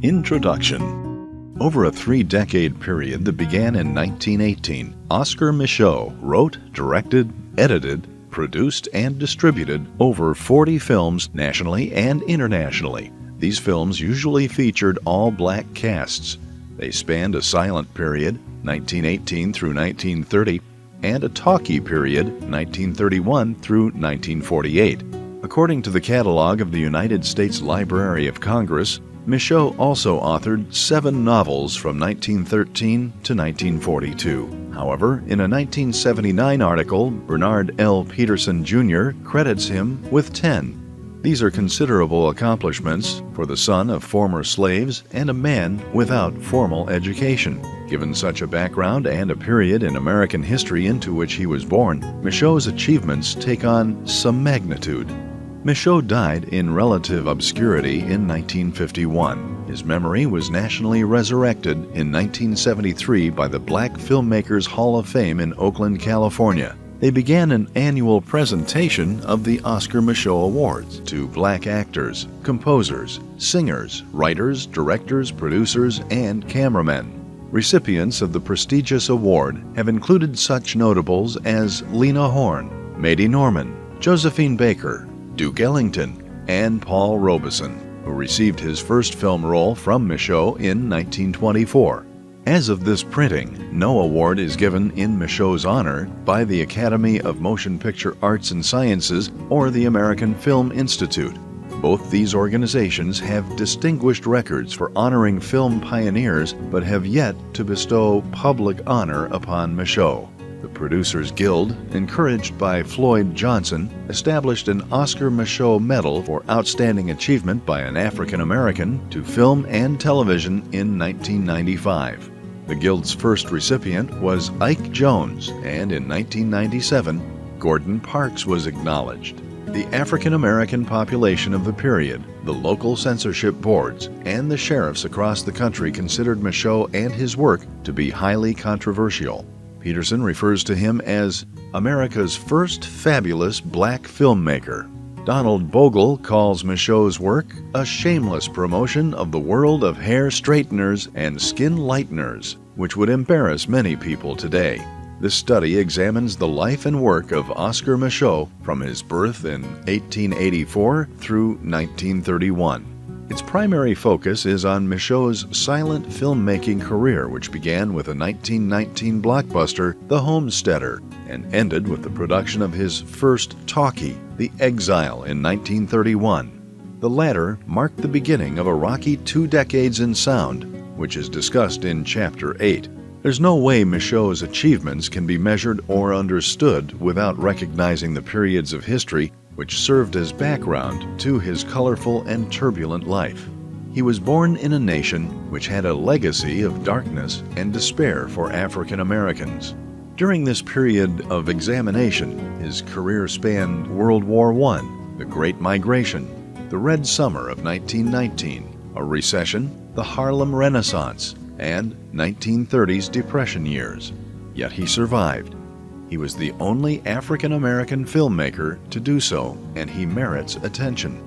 Introduction. Over a 3-decade period that began in 1918, Oscar Micheaux wrote, directed, edited, produced, and distributed over 40 films nationally and internationally. These films usually featured all-black casts. They spanned a silent period, 1918 through 1930, and a talkie period, 1931 through 1948. According to the catalog of the United States Library of Congress, Micheaux also authored 7 novels from 1913 to 1942. However, in a 1979 article, Bernard L. Peterson, Jr. credits him with 10. These are considerable accomplishments for the son of former slaves and a man without formal education. Given such a background and a period in American history into which he was born, Micheaux's achievements take on some magnitude. Micheaux died in relative obscurity in 1951. His memory was nationally resurrected in 1973 by the Black Filmmakers Hall of Fame in Oakland, California. They began an annual presentation of the Oscar Micheaux Awards to black actors, composers, singers, writers, directors, producers, and cameramen. Recipients of the prestigious award have included such notables as Lena Horne, Mady Norman, Josephine Baker, Duke Ellington, and Paul Robeson, who received his first film role from Micheaux in 1924. As of this printing, no award is given in Micheaux's honor by the Academy of Motion Picture Arts and Sciences or the American Film Institute. Both these organizations have distinguished records for honoring film pioneers but have yet to bestow public honor upon Micheaux. The Producers Guild, encouraged by Floyd Johnson, established an Oscar Micheaux Medal for Outstanding Achievement by an African American to film and television in 1995. The Guild's first recipient was Ike Jones, and in 1997, Gordon Parks was acknowledged. The African American population of the period, the local censorship boards, and the sheriffs across the country considered Micheaux and his work to be highly controversial. Peterson refers to him as America's first fabulous black filmmaker. Donald Bogle calls Micheaux's work a shameless promotion of the world of hair straighteners and skin lighteners, which would embarrass many people today. This study examines the life and work of Oscar Micheaux from his birth in 1884 through 1931. Its primary focus is on Micheaux's silent filmmaking career, which began with a 1919 blockbuster, The Homesteader, and ended with the production of his first talkie, The Exile, in 1931. The latter marked the beginning of a rocky 2 decades in sound, which is discussed in Chapter 8. There's no way Micheaux's achievements can be measured or understood without recognizing the periods of history which served as background to his colorful and turbulent life. He was born in a nation which had a legacy of darkness and despair for African Americans. During this period of examination, his career spanned World War I, the Great Migration, the Red Summer of 1919, a recession, the Harlem Renaissance, and 1930s Depression years. Yet he survived. He was the only African-American filmmaker to do so, and he merits attention.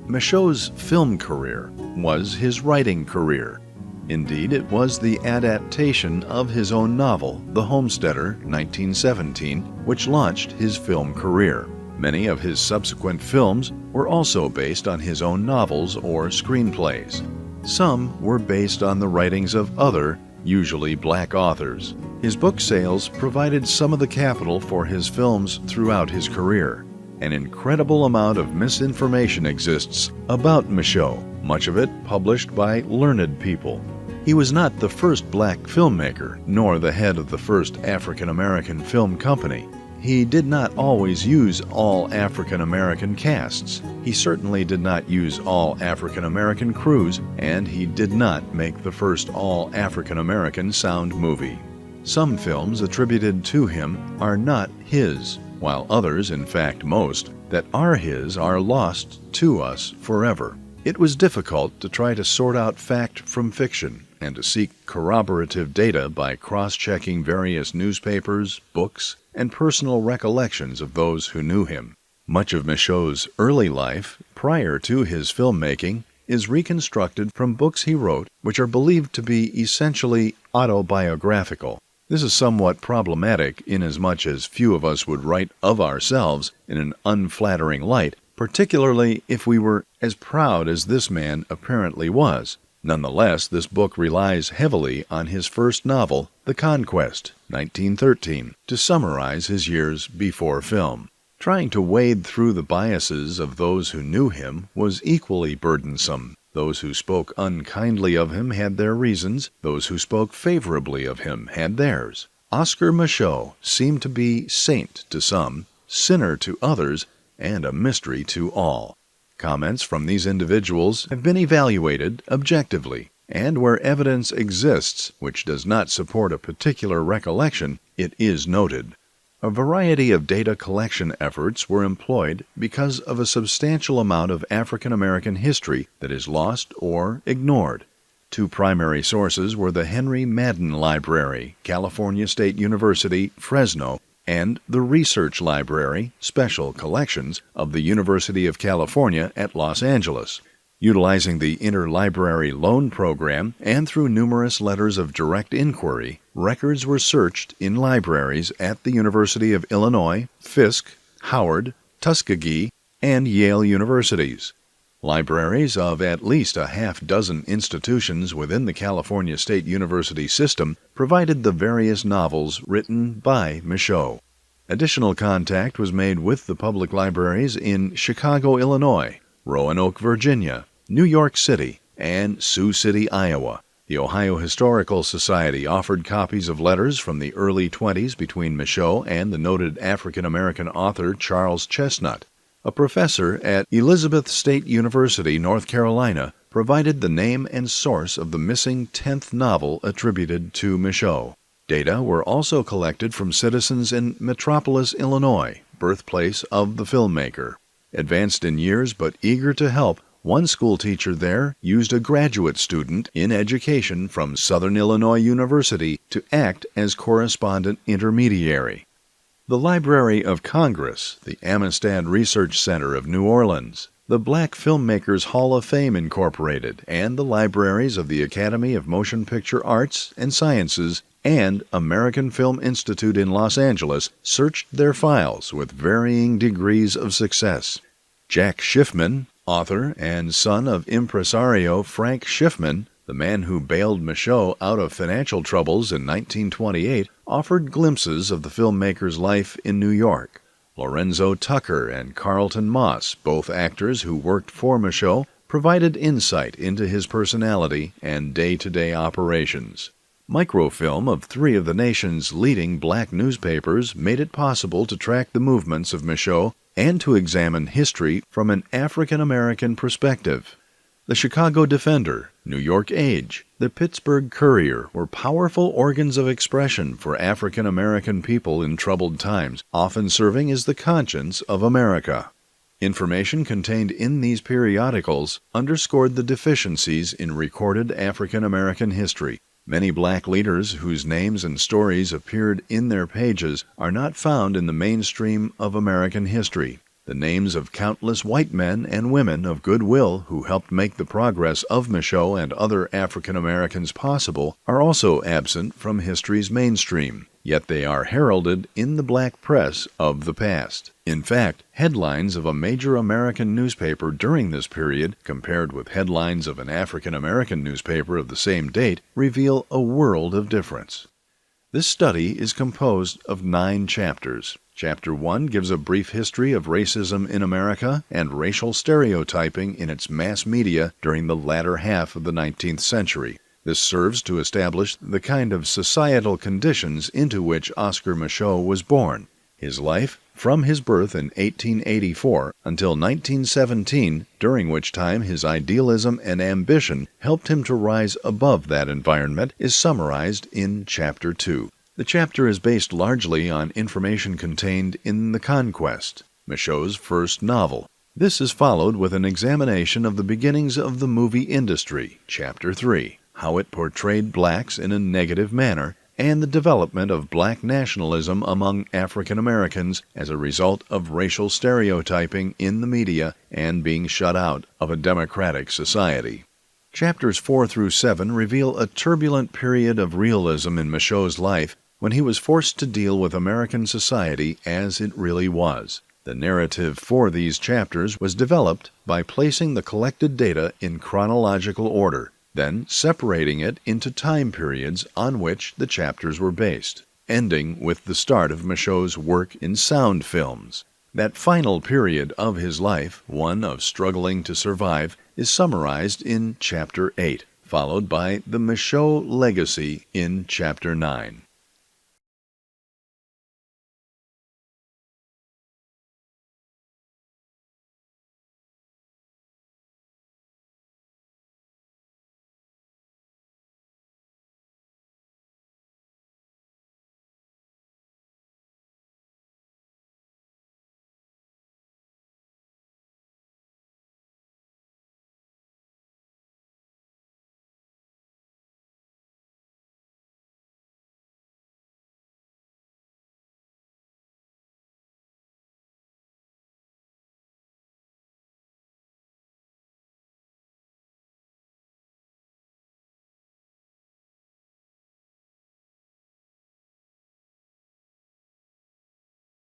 Micheaux's film career was his writing career. Indeed, it was the adaptation of his own novel, The Homesteader, 1917, which launched his film career. Many of his subsequent films were also based on his own novels or screenplays. Some were based on the writings of other, usually black authors. His book sales provided some of the capital for his films throughout his career. An incredible amount of misinformation exists about Micheaux, much of it published by learned people. He was not the first black filmmaker, nor the head of the first African-American film company. He did not always use all African-American casts. He certainly did not use all African-American crews, and he did not make the first all African-American sound movie. Some films attributed to him are not his, while others, in fact most, that are his are lost to us forever. It was difficult to try to sort out fact from fiction and to seek corroborative data by cross-checking various newspapers, books, and personal recollections of those who knew him. Much of Micheaux's early life, prior to his filmmaking, is reconstructed from books he wrote, which are believed to be essentially autobiographical. This is somewhat problematic inasmuch as few of us would write of ourselves in an unflattering light, particularly if we were as proud as this man apparently was. Nonetheless, this book relies heavily on his first novel, The Conquest, 1913, to summarize his years before film. Trying to wade through the biases of those who knew him was equally burdensome. Those who spoke unkindly of him had their reasons, those who spoke favorably of him had theirs. Oscar Micheaux seemed to be saint to some, sinner to others, and a mystery to all. Comments from these individuals have been evaluated objectively, and where evidence exists which does not support a particular recollection, it is noted. A variety of data collection efforts were employed because of a substantial amount of African American history that is lost or ignored. Two primary sources were the Henry Madden Library, California State University, Fresno, and the Research Library, Special Collections, of the University of California at Los Angeles. Utilizing the Interlibrary Loan Program and through numerous letters of direct inquiry, records were searched in libraries at the University of Illinois, Fisk, Howard, Tuskegee, and Yale universities. Libraries of at least a half-dozen institutions within the California State University system provided the various novels written by Micheaux. Additional contact was made with the public libraries in Chicago, Illinois, Roanoke, Virginia, New York City, and Sioux City, Iowa. The Ohio Historical Society offered copies of letters from the early 20s between Micheaux and the noted African-American author Charles Chestnut. A professor at Elizabeth State University, North Carolina, provided the name and source of the missing 10th novel attributed to Micheaux. Data were also collected from citizens in Metropolis, Illinois, birthplace of the filmmaker. Advanced in years but eager to help, one schoolteacher there used a graduate student in education from Southern Illinois University to act as correspondent intermediary. The Library of Congress, the Amistad Research Center of New Orleans, the Black Filmmakers Hall of Fame Incorporated, and the libraries of the Academy of Motion Picture Arts and Sciences and American Film Institute in Los Angeles searched their files with varying degrees of success. Jack Schiffman, author and son of impresario Frank Schiffman, the man who bailed Micheaux out of financial troubles in 1928, offered glimpses of the filmmaker's life in New York. Lorenzo Tucker and Carlton Moss, both actors who worked for Micheaux, provided insight into his personality and day-to-day operations. Microfilm of three of the nation's leading black newspapers made it possible to track the movements of Micheaux and to examine history from an African-American perspective. The Chicago Defender, New York Age, the Pittsburgh Courier were powerful organs of expression for African-American people in troubled times, often serving as the conscience of America. Information contained in these periodicals underscored the deficiencies in recorded African-American history. Many black leaders whose names and stories appeared in their pages are not found in the mainstream of American history. The names of countless white men and women of goodwill who helped make the progress of Micheaux and other African Americans possible are also absent from history's mainstream, yet they are heralded in the black press of the past. In fact, headlines of a major American newspaper during this period, compared with headlines of an African American newspaper of the same date, reveal a world of difference. This study is composed of 9 chapters. Chapter 1 gives a brief history of racism in America and racial stereotyping in its mass media during the latter half of the 19th century. This serves to establish the kind of societal conditions into which Oscar Micheaux was born. His life, from his birth in 1884 until 1917, during which time his idealism and ambition helped him to rise above that environment, is summarized in Chapter 2. The chapter is based largely on information contained in The Conquest, Micheaux's first novel. This is followed with an examination of the beginnings of the movie industry, Chapter 3, how it portrayed blacks in a negative manner, and the development of black nationalism among African Americans as a result of racial stereotyping in the media and being shut out of a democratic society. Chapters 4 through 7 reveal a turbulent period of realism in Micheaux's life when he was forced to deal with American society as it really was. The narrative for these chapters was developed by placing the collected data in chronological order, then separating it into time periods on which the chapters were based, ending with the start of Micheaux's work in sound films. That final period of his life, one of struggling to survive, is summarized in Chapter 8, followed by the Micheaux legacy in Chapter 9.